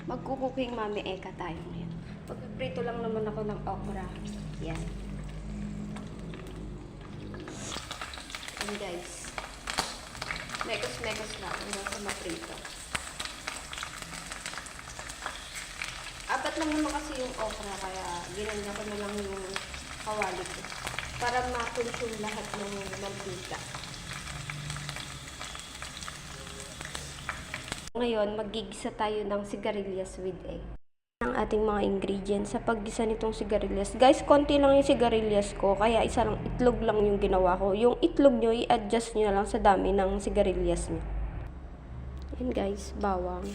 Magkukuking Mami Eka tayo ngayon. Magpiprito lang naman ako ng okra. Yan. And guys, mekos-mekos lang hanggang sa maprito. Apat lang naman kasi yung okra, kaya ginanya ko na lang yung kawali ko para ma-consume lahat ng mantika. Ngayon, maggigisa tayo ng sigarilyas with egg. Ang ating mga ingredients sa paggisa nitong sigarilyas. Guys, konti lang yung sigarilyas ko, kaya isang itlog lang yung ginawa ko. Yung itlog nyo, i-adjust nyo na lang sa dami ng sigarilyas nyo. Yan guys, bawang.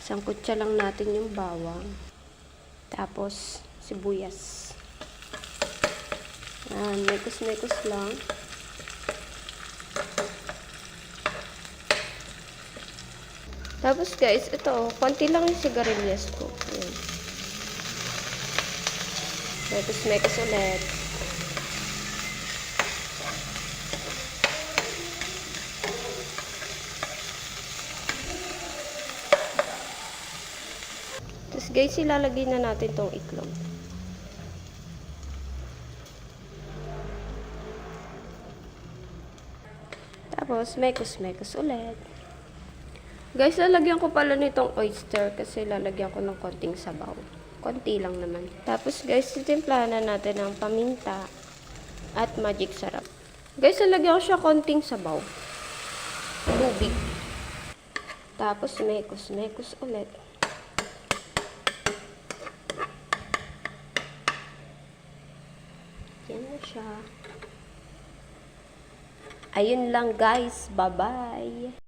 Sangkutsa lang natin yung bawang. Tapos, sibuyas. Yan, mekos-mekos lang. Tapos guys, ito, konti lang yung sigarilyas ko. Yan. Mekos-mekos ulit. Tapos guys, ilalagay na natin tong itlog. Tapos, mekos-mekos ulit. Guys, lalagyan ko pala nitong oyster kasi lalagyan ko ng konting sabaw. Konti lang naman. Tapos guys, titimplahan na natin ng paminta at magic sarap. Guys, lalagyan ko siya konting sabaw. Tubig. Tapos, mekos-mekos ulit. Yan na siya. Ayun lang guys. Bye-bye.